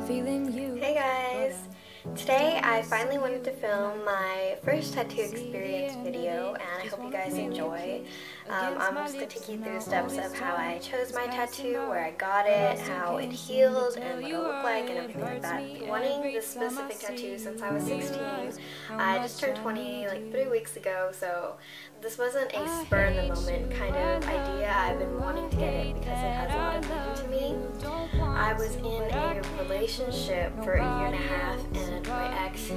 Hey guys! Today I finally wanted to film my first tattoo experience video and I hope you guys enjoy. I'm just going to take you through the steps of how I chose my tattoo, where I got it, how it healed, and what it'll look like and everything like that. I've been wanting this specific tattoo since I was 16. I just turned 20 like 3 weeks ago, so this wasn't a spur in the moment kind of idea. I've been wanting to get it because it has a lot of meaning to me. I was in a relationship for a year and a half and my ex, he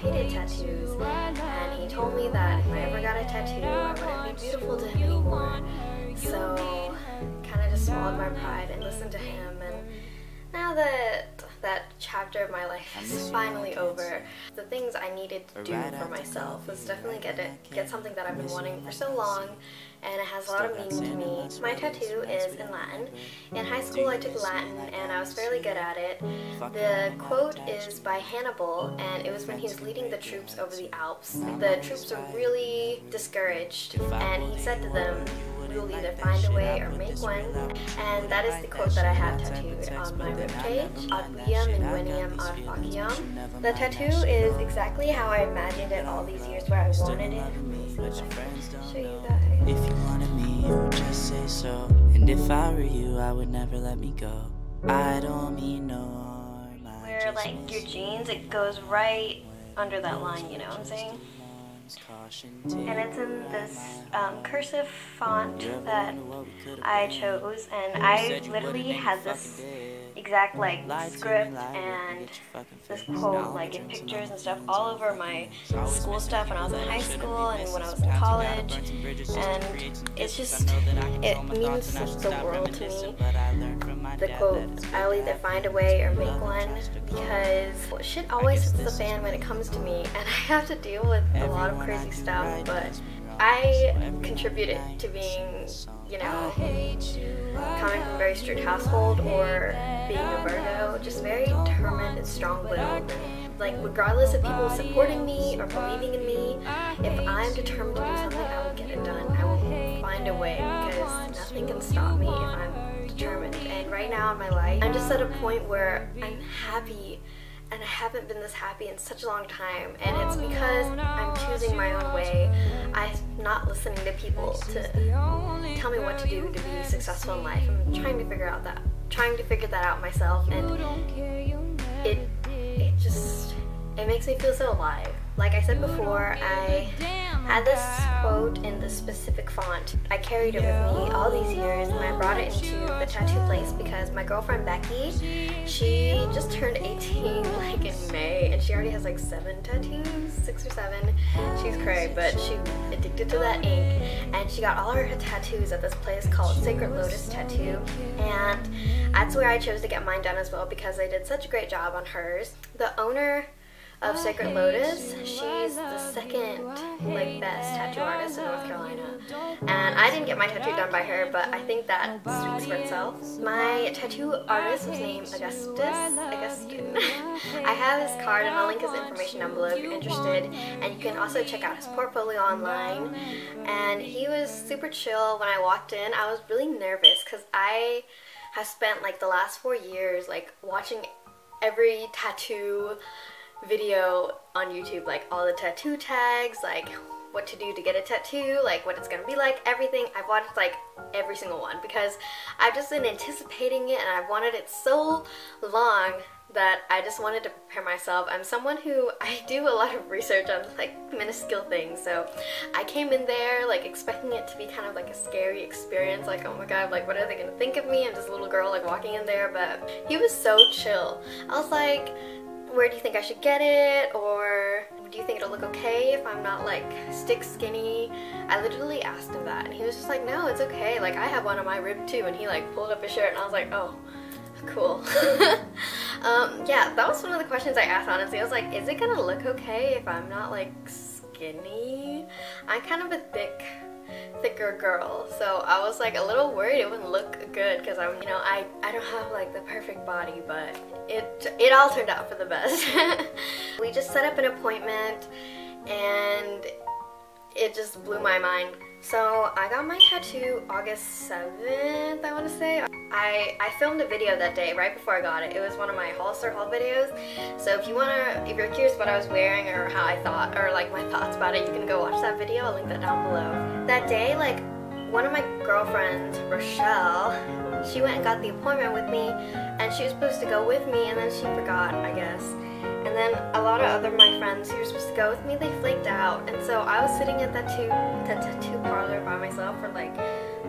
hated tattoos, and he told me that if I ever got a tattoo I wouldn't be beautiful to him anymore. So kind of just swallowed my pride and listened to him, and now that that chapter of my life is finally over, the things I needed to do for myself was definitely get something that I've been wanting for so long, and it has a lot of meaning to me. My tattoo is in Latin. In high school I took Latin and I was fairly good at it. The quote is by Hannibal, and it was when he was leading the troops over the Alps. The troops were really discouraged and he said to them, "We will either find a way or make one." And that is the quote that I have tattooed on my ribcage. Ad viam, inveniam, ad faciam. The tattoo is exactly how I imagined it all these years, where I wanted it. I'll show you guys. If you wanted me, you would just say so. And if I were you, I would never let me go. I don't mean no harm. Where like your jeans, it goes right under that line, you know what I'm saying? And it's in this cursive font that I chose, and I literally had this exact like script and this quote like in pictures and stuff all over my school stuff when I was in high school and when I was in college, and it's just, it means the world to me. The quote, "I'll either find a way or make one," because shit always hits the fan when it comes to me and I have to deal with a lot of crazy stuff, but I contributed to being, you know, coming from a very strict household or being a Virgo, just very determined and strong-willed. Like, regardless of people supporting me or believing in me, if I'm determined to do something, I will get it done. I will find a way, because nothing can stop me if I'm determined. And right now in my life, I'm just at a point where I'm happy, and I haven't been this happy in such a long time, and it's because I'm choosing my own way. I'm not listening to people to tell me what to do to be successful in life. I'm trying to figure that out myself, and it makes me feel so alive. Like I said before, I had this quote in this specific font. I carried it with me all these years, and I brought it into the tattoo place because my girlfriend Becky, she just turned 18 like in May, and she already has like 7 tattoos, 6 or 7. She's cray, but she's addicted to that ink, and she got all her tattoos at this place called Sacred Lotus Tattoo, and that's where I chose to get mine done as well because they did such a great job on hers. The owner of Sacred Lotus, she's the second like best tattoo artist in North Carolina, and I didn't get my tattoo done by her, but I think that speaks for itself. My tattoo artist was named Augustin. I have his card and I'll link his information down below if you're interested, and you can also check out his portfolio online. And he was super chill. When I walked in, I was really nervous because I have spent like the last 4 years like watching every tattoo video on YouTube, like all the tattoo tags, like what to do to get a tattoo, like what it's gonna be like, everything. I've watched like every single one because I've just been anticipating it and I've wanted it so long that I just wanted to prepare myself. I'm someone who, I do a lot of research on like minuscule things, so I came in there like expecting it to be kind of like a scary experience, like oh my god, like what are they gonna think of me? I'm just a little girl like walking in there, but he was so chill. I was like, where do you think I should get it, or do you think it'll look okay if I'm not like stick skinny? I literally asked him that and he was just like, no, it's okay, like I have one on my rib too, and he like pulled up his shirt and I was like, oh, cool. Yeah, that was one of the questions I asked, honestly. I was like, is it gonna look okay if I'm not like skinny? I'm kind of a thicker girl, so I was like a little worried it wouldn't look good because I'm, you know, I don't have like the perfect body, but it all turned out for the best. We just set up an appointment and it just blew my mind So I got my tattoo August 7th, I want to say. I filmed a video that day right before I got it. It was one of my Hollister haul videos. So if you're curious what I was wearing or how I thought, or like my thoughts about it, you can go watch that video. I'll link that down below. That day, like, one of my girlfriends, Rochelle, she went and got the appointment with me, and she was supposed to go with me, and then she forgot, I guess. And then a lot of my friends who were supposed to go with me, they flaked out. And so I was sitting at that tattoo parlor by myself for like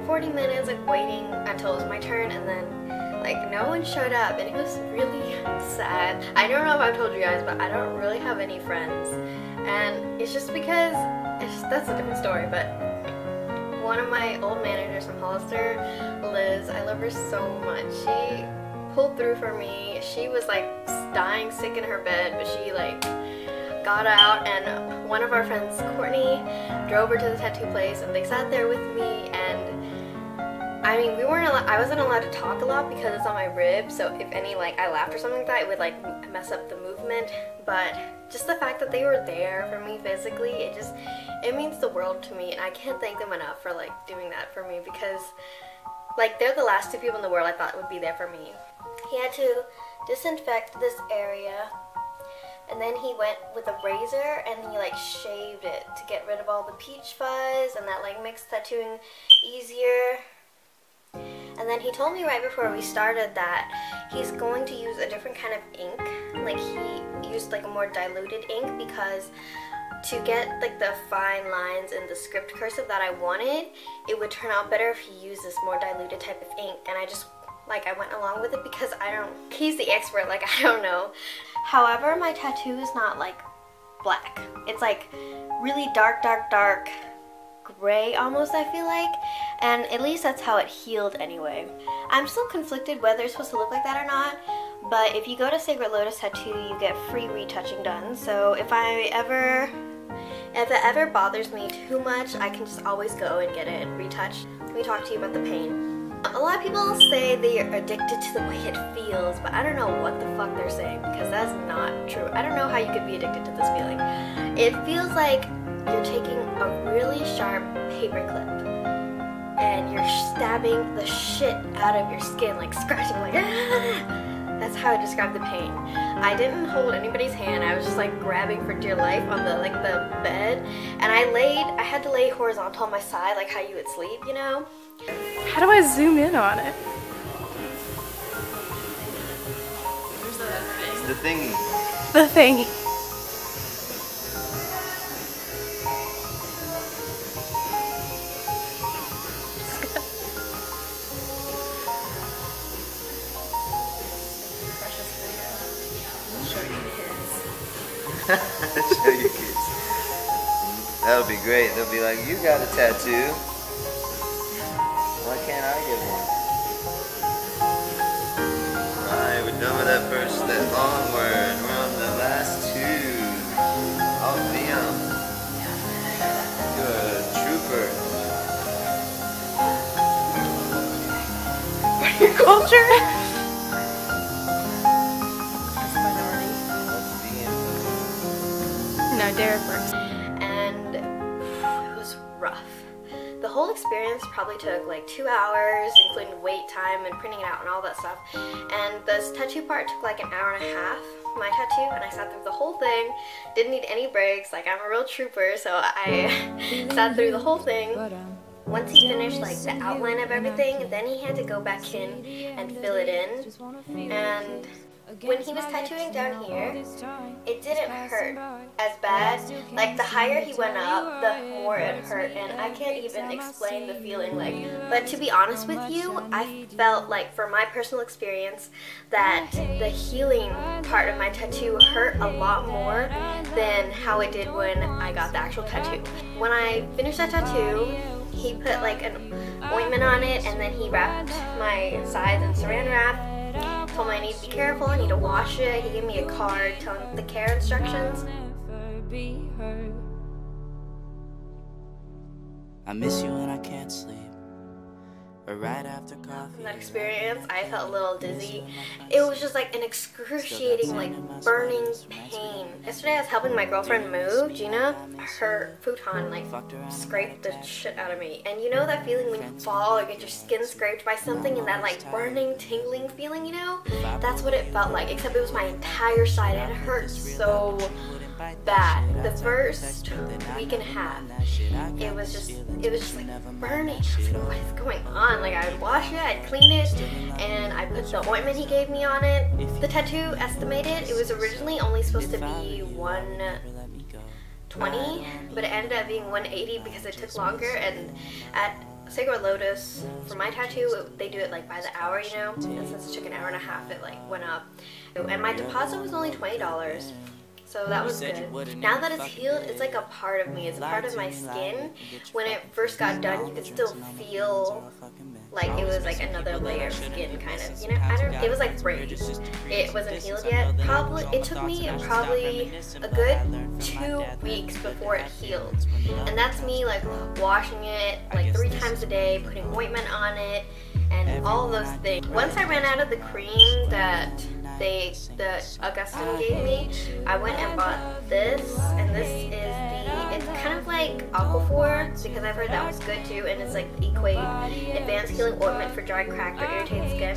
40 minutes, like waiting until it was my turn, and then like no one showed up, and it was really sad. I don't know if I've told you guys, but I don't really have any friends. And it's just because, that's a different story, but one of my old managers from Hollister, Liz, I love her so much. She pulled through for me. She was like dying sick in her bed, but she like got out, and one of our friends, Courtney, drove her to the tattoo place, and they sat there with me. And I mean, I wasn't allowed to talk a lot because it's on my rib, so if any like I laughed or something like that, it would like mess up the movement. But just the fact that they were there for me physically, it means the world to me, and I can't thank them enough for like doing that for me, because like they're the last two people in the world I thought would be there for me. He had to disinfect this area, and then he went with a razor and he like shaved it to get rid of all the peach fuzz, and that like makes tattooing easier. And then he told me right before we started that he's going to use a different kind of ink. Like he used like a more diluted ink, because to get like the fine lines in the script cursive that I wanted, it would turn out better if he used this more diluted type of ink. And I went along with it because he's the expert, like I don't know. However, my tattoo is not like black. It's like really dark gray almost, I feel like, and at least that's how it healed anyway. I'm still conflicted whether it's supposed to look like that or not, but if you go to Sacred Lotus Tattoo, you get free retouching done. So if it ever bothers me too much, I can just always go and get it retouched. Let me talk to you about the pain. A lot of people say they are addicted to the way it feels, but I don't know what the fuck they're saying, because that's not true. I don't know how you could be addicted to this feeling. It feels like you're taking a really sharp paper clip and you're stabbing the shit out of your skin, like scratching, like ah! That's how I describe the pain. I didn't hold anybody's hand. I was just like grabbing for dear life on the bed, and I had to lay horizontal on my side, like how you would sleep, you know? How do I zoom in on it? It's the thingy. The thingy. Show your kids. That'll be great. They'll be like, you got a tattoo. Why can't I get one? Alright, we're done with that first step. Onward. We're on the last two. Oh, viam. You're a trooper. Culture. No, Derek works. And it was rough. The whole experience probably took like 2 hours, including wait time and printing it out and all that stuff. And this tattoo part took like an hour and a half, my tattoo, and I sat through the whole thing. Didn't need any breaks, like I'm a real trooper, so I sat through the whole thing. Once he finished like the outline of everything, then he had to go back in and fill it in. And when he was tattooing down here, it didn't hurt as bad. Like the higher he went up, the more it hurt, and I can't even explain the feeling like. But to be honest with you, I felt like, for my personal experience, that the healing part of my tattoo hurt a lot more than how it did when I got the actual tattoo. When I finished that tattoo, he put like an ointment on it, and then he wrapped my sides in saran wrap. Told me I need to be careful, I need to wash it. He gave me a card telling the care instructions. I miss you when I can't sleep. or right after coffee. From that experience, I felt a little dizzy. It was just like an excruciating, like burning pain. Yesterday I was helping my girlfriend move, Gina. Her futon like scraped the shit out of me. And you know that feeling when you fall or get your skin scraped by something and that like burning, tingling feeling, you know? That's what it felt like, except it was my entire side and it hurt so bad. The first week and a half, it was just like burning. I was like, what is going on? Like, I'd wash it, I'd clean it, and I put the ointment he gave me on it. The tattoo estimated, it was originally only supposed to be 120, but it ended up being 180 because it took longer. And at Sacred Lotus, for my tattoo, they do it like by the hour, you know, and since it took an hour and a half, it like went up. And my deposit was only $20. So that was good. Now that it's healed, it's like a part of me. It's a part of my skin. When it first got done, you could still feel like it was like another layer of skin, kind of. You know, it was like braided. It wasn't healed yet. It took me probably a good 2 weeks before it healed. And that's me like washing it like 3 times a day, putting ointment on it, and all those things. Once I ran out of the cream that the Augustine gave me, I went and bought this, and this is it's kind of like Aquaphor, because I've heard that was good too, and it's like the Equate Advanced Healing Ointment for dry, cracked, or irritated skin.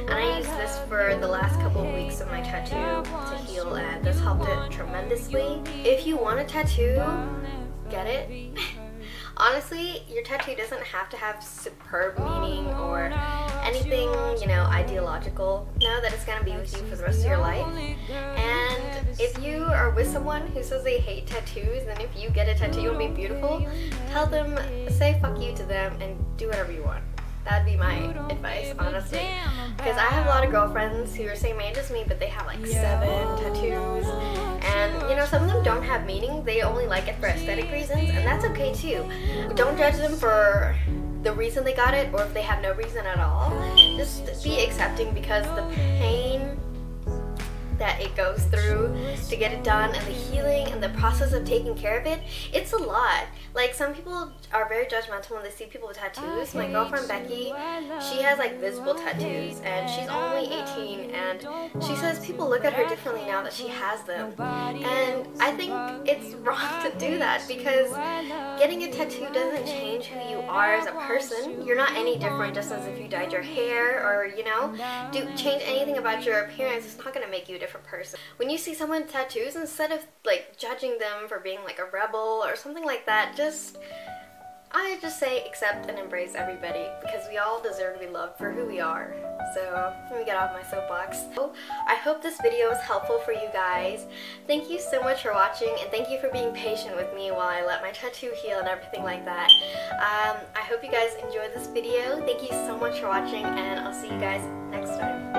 And I used this for the last couple of weeks of my tattoo to heal, and this helped it tremendously. If you want a tattoo, get it. Honestly, your tattoo doesn't have to have superb meaning or anything, you know, ideological. Know that it's going to be with you for the rest of your life. And if you are with someone who says they hate tattoos, then if you get a tattoo you want to be beautiful, tell them, say fuck you to them and do whatever you want. That'd be my advice, honestly. Because I have a lot of girlfriends who are same age as me, but they have like 7 tattoos. And, you know, some of them don't have meaning. They only like it for aesthetic reasons, and that's okay too. Don't judge them for the reason they got it, or if they have no reason at all. Just be accepting, because the pain that it goes through to get it done, and the healing and the process of taking care of it, it's a lot. Like, some people are very judgmental when they see people with tattoos. My girlfriend Becky, she has like visible tattoos, and she's only 18, and she says people look at her differently now that she has them. And I think it's wrong to do that, because getting a tattoo doesn't change who you are as a person. You're not any different just as if you dyed your hair, or, you know, change anything about your appearance. It's not going to make you a different person. When you see someone with tattoos, instead of like judging them for being like a rebel or something like that, I just say accept and embrace everybody, because we all deserve to be loved for who we are. So let me get off my soapbox. I hope this video was helpful for you guys. Thank you so much for watching, and thank you for being patient with me while I let my tattoo heal and everything like that. I hope you guys enjoyed this video. Thank you so much for watching, and I'll see you guys next time.